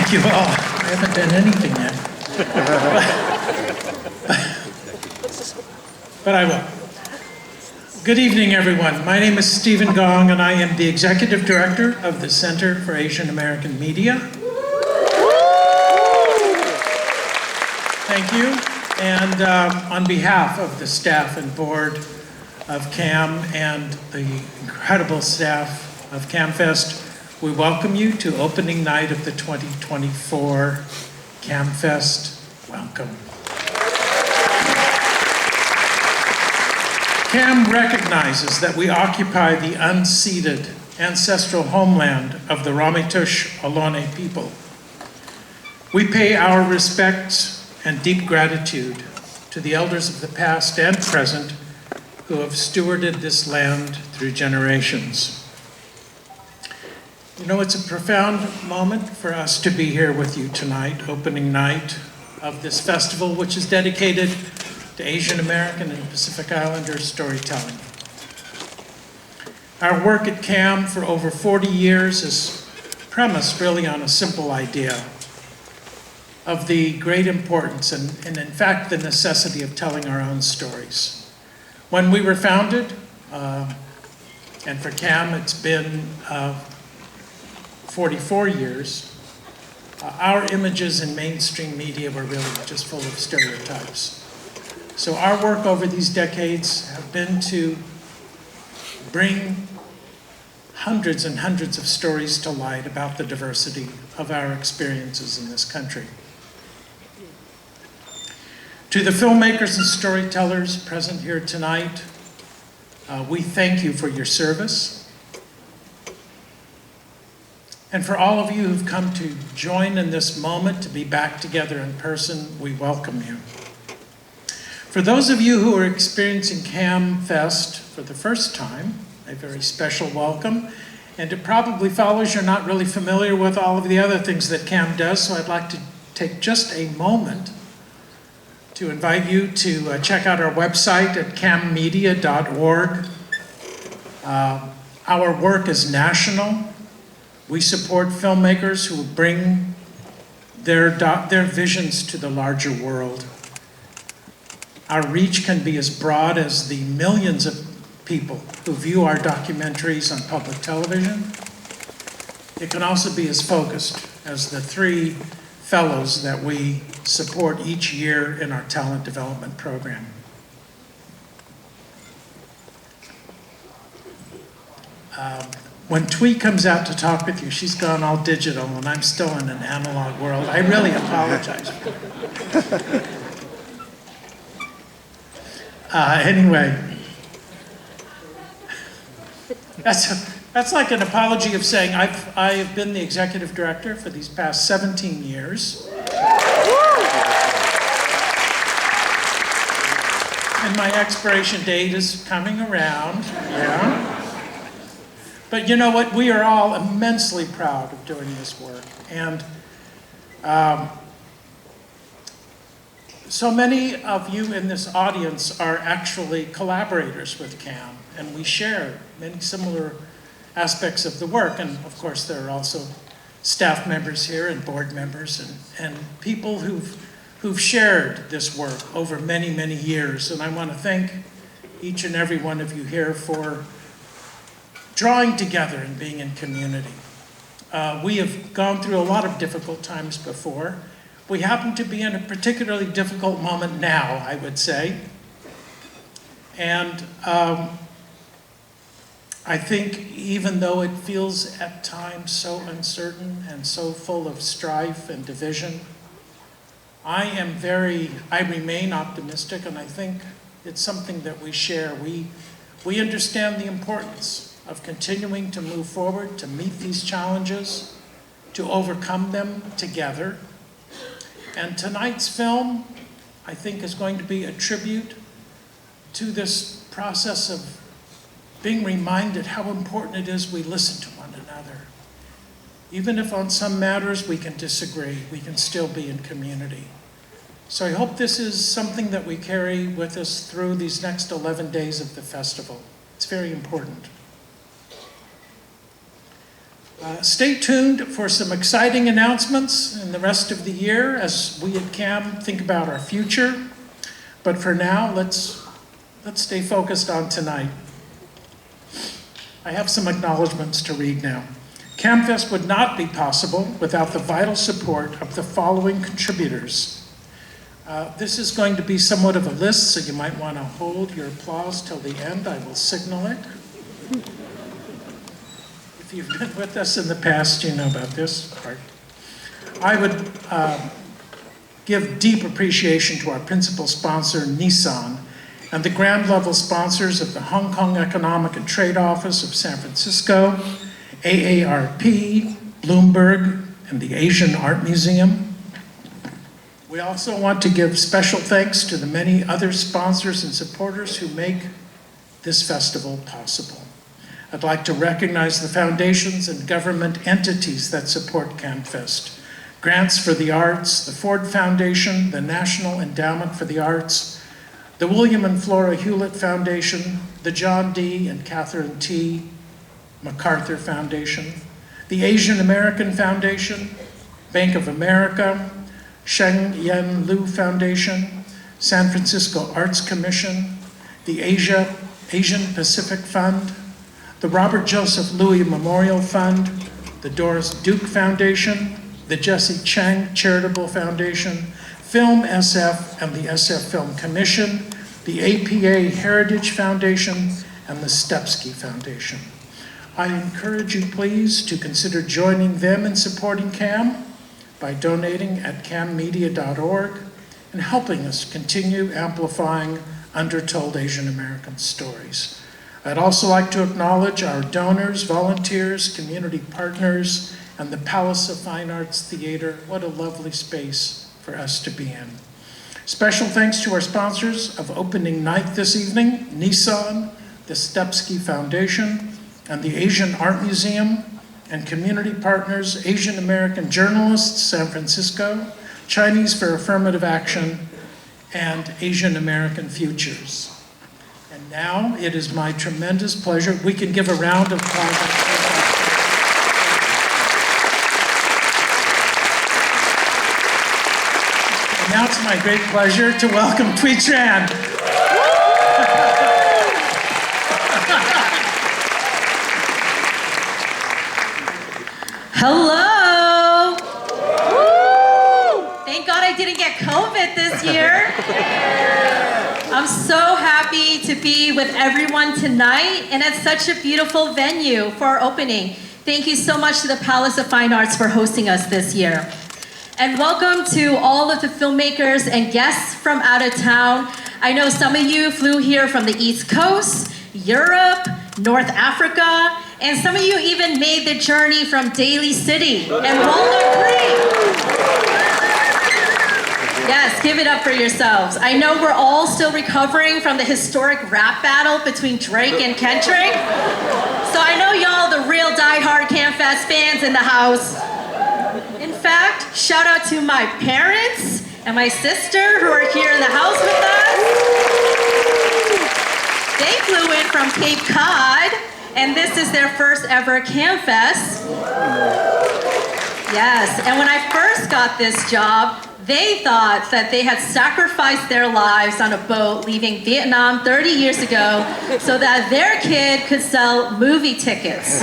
Thank you all. I haven't done anything yet. But I will. Good evening, everyone. My name is Stephen Gong, and I am the Executive Director of the Center for Asian American Media. Thank you. And on behalf of the staff and board of CAAM and the incredible staff of CAAMFest, we welcome you to opening night of the 2024 CAAMFest. Welcome. CAAM recognizes that we occupy the unceded ancestral homeland of the Ramaytush Ohlone people. We pay our respects and deep gratitude to the elders of the past and present who have stewarded this land through generations. You know, it's a profound moment for us to be here with you tonight, opening night of this festival, which is dedicated to Asian American and Pacific Islander storytelling. Our work at CAAM for over 40 years is premised really on a simple idea of the great importance and in fact the necessity of telling our own stories. When we were founded, and for CAAM it's been 44 years, our images in mainstream media were really just full of stereotypes. So our work over these decades have been to bring hundreds and hundreds of stories to light about the diversity of our experiences in this country. To the filmmakers and storytellers present here tonight, we thank you for your service. And for all of you who've come to join in this moment to be back together in person, we welcome you. For those of you who are experiencing CAAMFest for the first time, a very special welcome. And it probably follows you're not really familiar with all of the other things that CAAM does, so I'd like to take just a moment to invite you to check out our website at caammedia.org. Our work is national. We support filmmakers who bring their visions to the larger world. Our reach can be as broad as the millions of people who view our documentaries on public television. It can also be as focused as the 3 fellows that we support each year in our talent development program. When Twee comes out to talk with you, she's gone all digital and I'm still in an analog world. I really apologize. Anyway, that's like an apology of saying I've been the executive director for these past 17 years. And my expiration date is coming around, yeah. But you know what? We are all immensely proud of doing this work. And so many of you in this audience are actually collaborators with CAAM, and we share many similar aspects of the work. And of course, there are also staff members here and board members and people who've shared this work over many, many years. And I want to thank each and every one of you here for drawing together and being in community. We have gone through a lot of difficult times before. We happen to be in a particularly difficult moment now, I would say. And I think even though it feels at times so uncertain and so full of strife and division, I remain optimistic, and I think it's something that we share. We understand the importance of continuing to move forward, to meet these challenges, to overcome them together. And tonight's film, I think, is going to be a tribute to this process of being reminded how important it is we listen to one another. Even if on some matters we can disagree, we can still be in community. So I hope this is something that we carry with us through these next 11 days of the festival. It's very important. Stay tuned for some exciting announcements in the rest of the year as we at CAAM think about our future. But for now, let's stay focused on tonight. I have some acknowledgments to read now. CAAMFest would not be possible without the vital support of the following contributors. This is going to be somewhat of a list, so you might want to hold your applause till the end. I will signal it. If you've been with us in the past, you know about this part. I would give deep appreciation to our principal sponsor, Nissan, and the ground level sponsors of the Hong Kong Economic and Trade Office of San Francisco, AARP, Bloomberg, and the Asian Art Museum. We also want to give special thanks to the many other sponsors and supporters who make this festival possible. I'd like to recognize the foundations and government entities that support CAAMFest. Grants for the Arts, the Ford Foundation, the National Endowment for the Arts, the William and Flora Hewlett Foundation, the John D. and Catherine T. MacArthur Foundation, the Asian American Foundation, Bank of America, Sheng Yen Liu Foundation, San Francisco Arts Commission, the Asian Pacific Fund, the Robert Joseph Louis Memorial Fund, the Doris Duke Foundation, the Jesse Chang Charitable Foundation, Film SF and the SF Film Commission, the APA Heritage Foundation, and the Stepsky Foundation. I encourage you, please, to consider joining them in supporting CAAM by donating at cammedia.org and helping us continue amplifying undertold Asian American stories. I'd also like to acknowledge our donors, volunteers, community partners, and the Palace of Fine Arts Theater. What a lovely space for us to be in. Special thanks to our sponsors of opening night this evening, Nissan, the Stepsky Foundation, and the Asian Art Museum, and community partners, Asian American Journalists, San Francisco, Chinese for Affirmative Action, and Asian American Futures. And now it is my tremendous pleasure. We can give a round of applause. Now it's my great pleasure to welcome Thuy Tran. Hello! Woo! Thank God I didn't get COVID this year. I'm so happy to be with everyone tonight and at such a beautiful venue for our opening. Thank you so much to the Palace of Fine Arts for hosting us this year. And welcome to all of the filmmakers and guests from out of town. I know some of you flew here from the East Coast, Europe, North Africa, and some of you even made the journey from Daly City and Walnut Creek. Yes, give it up for yourselves. I know we're all still recovering from the historic rap battle between Drake and Kendrick. So I know y'all the real diehard CAAMFest fans in the house. In fact, shout out to my parents and my sister who are here in the house with us. They flew in from Cape Cod, and this is their first ever CAAMFest. Yes, and when I first got this job, they thought that they had sacrificed their lives on a boat leaving Vietnam 30 years ago so that their kid could sell movie tickets.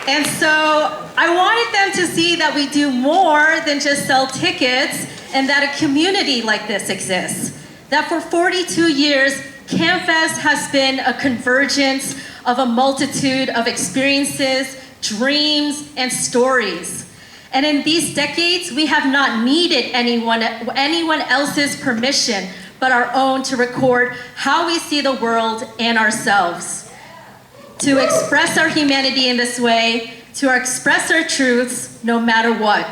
And so I wanted them to see that we do more than just sell tickets and that a community like this exists. That for 42 years, CAAMFest has been a convergence of a multitude of experiences, dreams, and stories. And in these decades, we have not needed anyone else's permission but our own to record how we see the world and ourselves. To express our humanity in this way, to express our truths no matter what.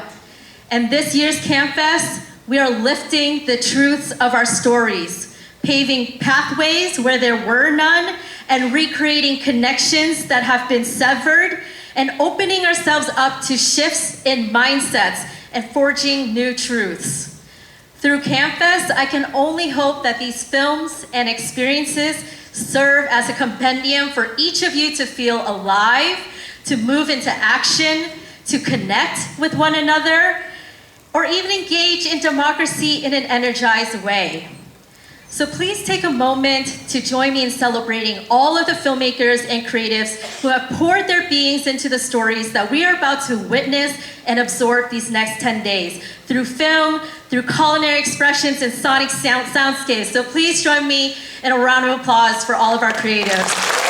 And this year's CAAMFest, we are lifting the truths of our stories, paving pathways where there were none, and recreating connections that have been severed, and opening ourselves up to shifts in mindsets and forging new truths. Through CAAMFest, I can only hope that these films and experiences serve as a compendium for each of you to feel alive, to move into action, to connect with one another, or even engage in democracy in an energized way. So please take a moment to join me in celebrating all of the filmmakers and creatives who have poured their beings into the stories that we are about to witness and absorb these next 10 days through film, through culinary expressions, and sonic soundscapes. So please join me in a round of applause for all of our creatives.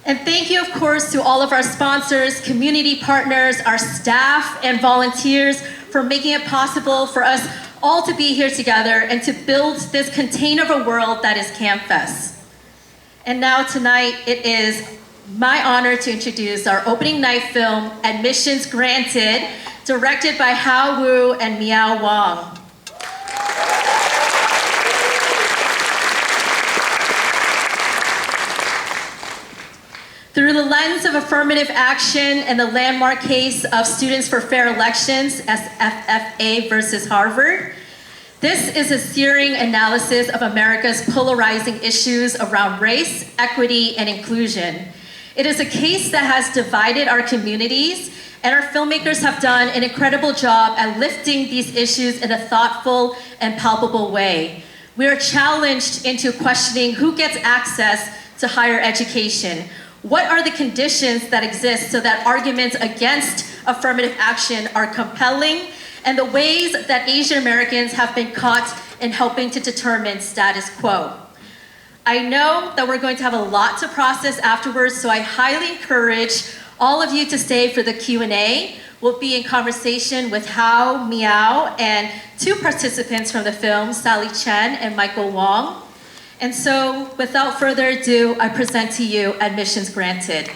And thank you, of course, to all of our sponsors, community partners, our staff, and volunteers for making it possible for us all to be here together and to build this container of a world that is CAAMFest. And now tonight, it is my honor to introduce our opening night film, Admissions Granted, directed by Hao Wu and Miao Wang. Through the lens of affirmative action and the landmark case of Students for Fair Elections, SFFA versus Harvard, this is a searing analysis of America's polarizing issues around race, equity, and inclusion. It is a case that has divided our communities, and our filmmakers have done an incredible job at lifting these issues in a thoughtful and palpable way. We are challenged into questioning who gets access to higher education. What are the conditions that exist so that arguments against affirmative action are compelling, and the ways that Asian Americans have been caught in helping to determine status quo? I know that we're going to have a lot to process afterwards, so I highly encourage all of you to stay for the Q&A. We'll be in conversation with Hao, Miao, and two participants from the film, Sally Chen and Michael Wong. And so, without further ado, I present to you Admissions Granted.